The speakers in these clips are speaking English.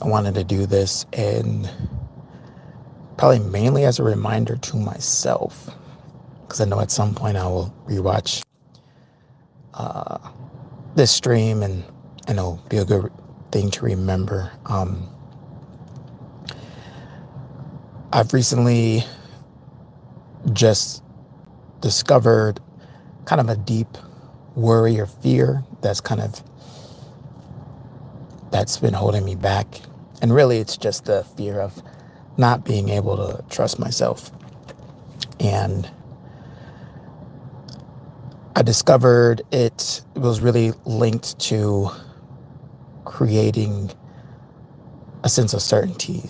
I wanted to do this, and probably mainly as a reminder to myself, because I know at some point I will rewatch this stream, and it'll be a good thing to remember. I've recently just discovered kind of a deep worry or fear that's been holding me back. And really, it's just the fear of not being able to trust myself. And I discovered it was really linked to creating a sense of certainty.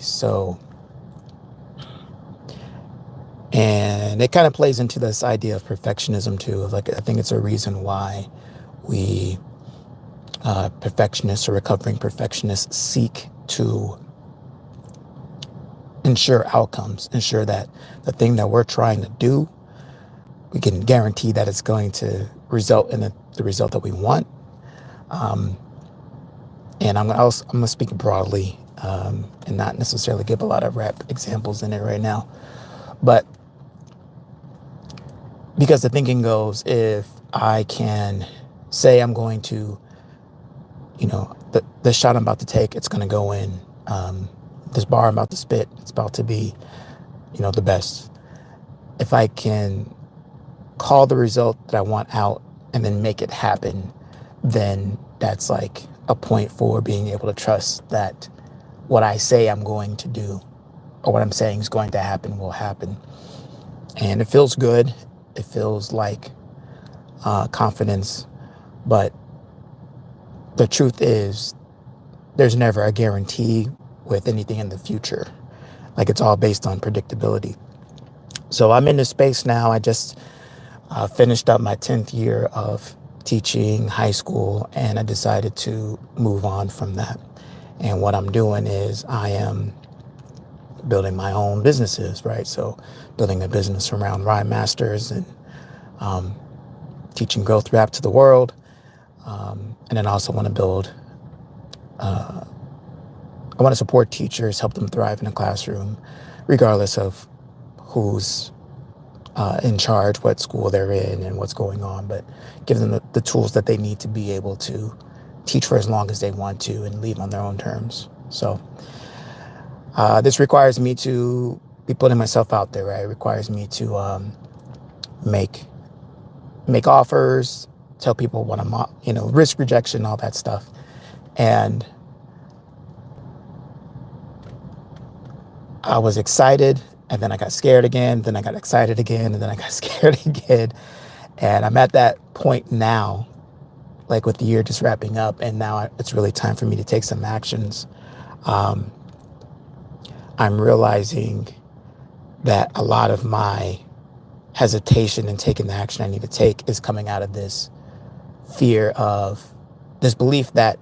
And it kind of plays into this idea of perfectionism too. Like, I think it's a reason why we perfectionists or recovering perfectionists seek to ensure outcomes, ensure that the thing that we're trying to do, we can guarantee that it's going to result in the result that we want. And I'm going to speak broadly, and not necessarily give a lot of rap examples in it right now. But because the thinking goes, if I can say I'm going to, the shot I'm about to take, it's going to go in. This bar I'm about to spit, it's about to be, the best. If I can call the result that I want out and then make it happen, then that's like a point for being able to trust that what I say I'm going to do, or what I'm saying is going to happen, will happen. And it feels good. It feels like confidence. But the truth is, there's never a guarantee with anything in the future. Like, it's all based on predictability. So I'm in this space now. I just finished up my 10th year of teaching high school, and I decided to move on from that. And what I'm doing is I am building my own businesses, right? So building a business around Rhyme Masters and teaching growth rap to the world. And then I also want to I want to support teachers, help them thrive in a classroom, regardless of who's in charge, what school they're in, and what's going on, but give them the tools that they need to be able to teach for as long as they want to and leave on their own terms. So this requires me to be putting myself out there, right? It requires me to make offers, tell people what I'm, risk rejection, all that stuff. And I was excited, and then I got scared again, then I got excited again, and then I got scared again. And I'm at that point now, like with the year just wrapping up, and now it's really time for me to take some actions. I'm realizing that a lot of my hesitation in taking the action I need to take is coming out of this fear of this belief that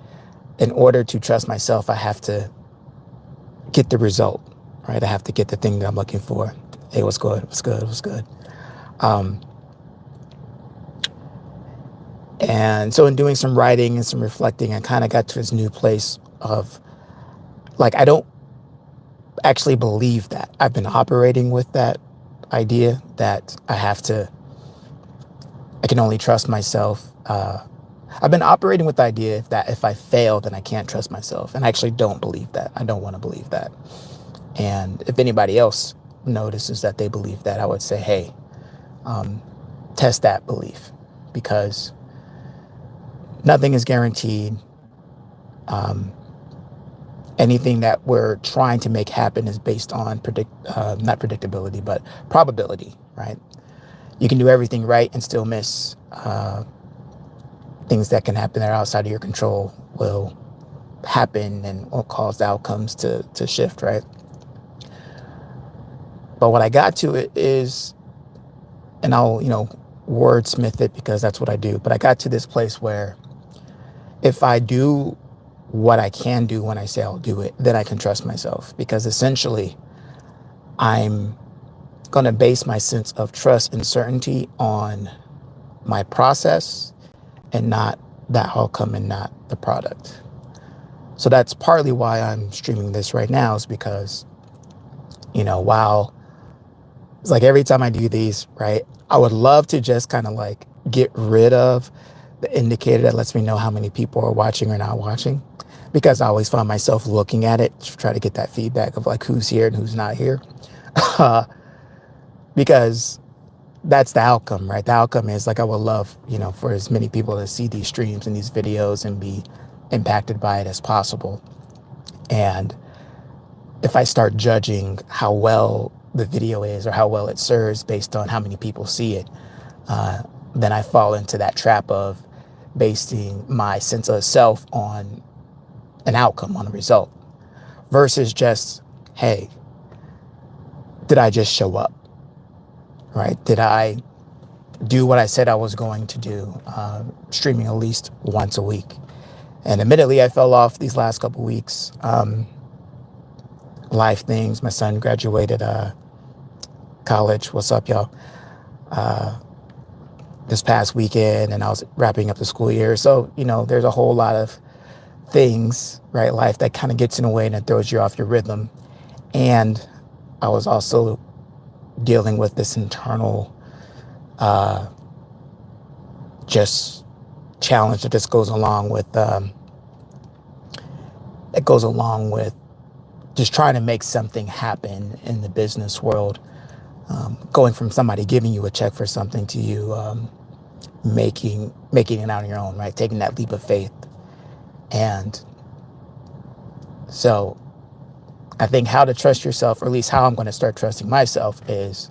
in order to trust myself, I have to get the result, right? I have to get the thing that I'm looking for. Hey, what's good? What's good? What's good? And so in doing some writing and some reflecting, I kind of got to this new place of, like, I don't actually believe that. I've been operating with that idea that I can only trust myself. I've been operating with the idea that if I fail, then I can't trust myself. And I actually don't believe that. I don't want to believe that. And if anybody else notices that they believe that, I would say, hey, test that belief, because nothing is guaranteed. Anything that we're trying to make happen is based on not predictability, but probability, right? You can do everything right and still miss. Things that can happen that are outside of your control will happen and will cause the outcomes to shift, right? But what I got to it is, and I'll, wordsmith it because that's what I do, but I got to this place where if I do what I can do when I say I'll do it, then I can trust myself, because essentially I'm going to base my sense of trust and certainty on my process and not that outcome and not the product. So that's partly why I'm streaming this right now, is because, while it's like every time I do these, right, I would love to just kind of like get rid of the indicator that lets me know how many people are watching or not watching, because I always find myself looking at it to try to get that feedback of like who's here and who's not here. Because that's the outcome, right? The outcome is like I would love, for as many people to see these streams and these videos and be impacted by it as possible. And if I start judging how well the video is or how well it serves based on how many people see it, then I fall into that trap of basing my sense of self on an outcome, on a result, versus just, hey, did I just show up, right? Did I do what I said I was going to do, streaming at least once a week? And admittedly, I fell off these last couple weeks. Life things. My son graduated college. What's up, y'all? This past weekend, and I was wrapping up the school year. So, there's a whole lot of things, right? Life that kind of gets in the way and it throws you off your rhythm. And I was also dealing with this internal just challenge that just goes along with just trying to make something happen in the business world, going from somebody giving you a check for something to you making it out on your own, right? Taking that leap of faith. And so I think how to trust yourself, or at least how I'm going to start trusting myself, is,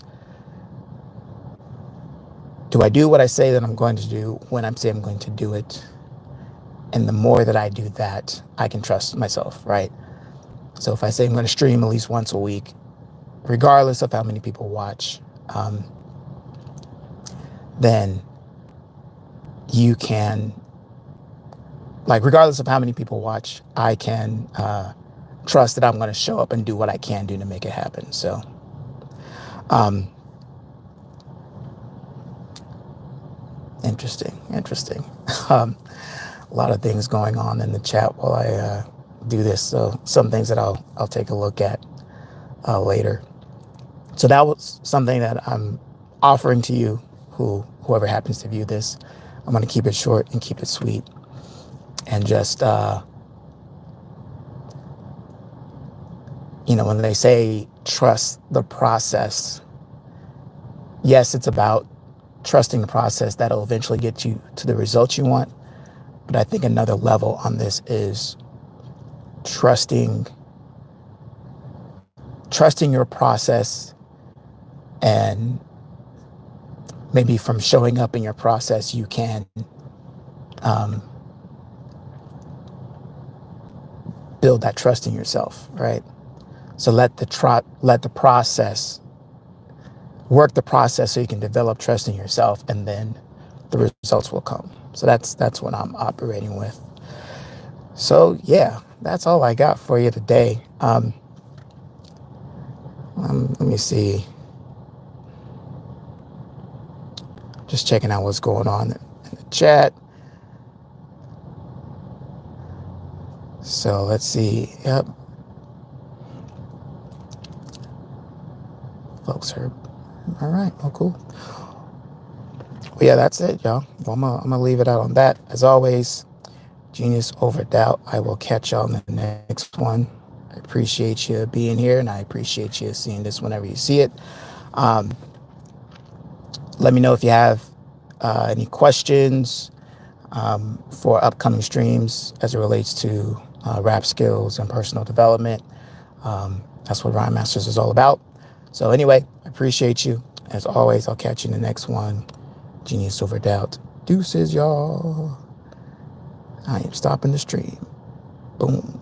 do I do what I say that I'm going to do when I'm saying I'm going to do it? And the more that I do that, I can trust myself, right? So if I say I'm going to stream at least once a week, regardless of how many people watch, then you can, like, regardless of how many people watch, I can trust that I'm going to show up and do what I can do to make it happen. So, interesting. A lot of things going on in the chat while I do this. So some things that I'll take a look at later. So that was something that I'm offering to you, whoever happens to view this. I'm going to keep it short and keep it sweet, and just, when they say trust the process, yes, it's about trusting the process that'll eventually get you to the results you want. But I think another level on this is trusting your process, and maybe from showing up in your process, you can build that trust in yourself, right? So let the process work the process so you can develop trust in yourself, and then the results will come. So that's what I'm operating with. So yeah, that's all I got for you today. Let me see. Just checking out what's going on in the chat. So let's see. Yep. Folks are all right. Oh, cool. Well, yeah, that's it, y'all. Well, I'm gonna leave it out on that. As always, genius over doubt. I will catch y'all in the next one. I appreciate you being here, and I appreciate you seeing this whenever you see it. Let me know if you have any questions for upcoming streams as it relates to rap skills and personal development. That's what Rhyme Masters is all about. So anyway, I appreciate you. As always, I'll catch you in the next one. Genius over doubt. Deuces, y'all. I am stopping the stream. Boom.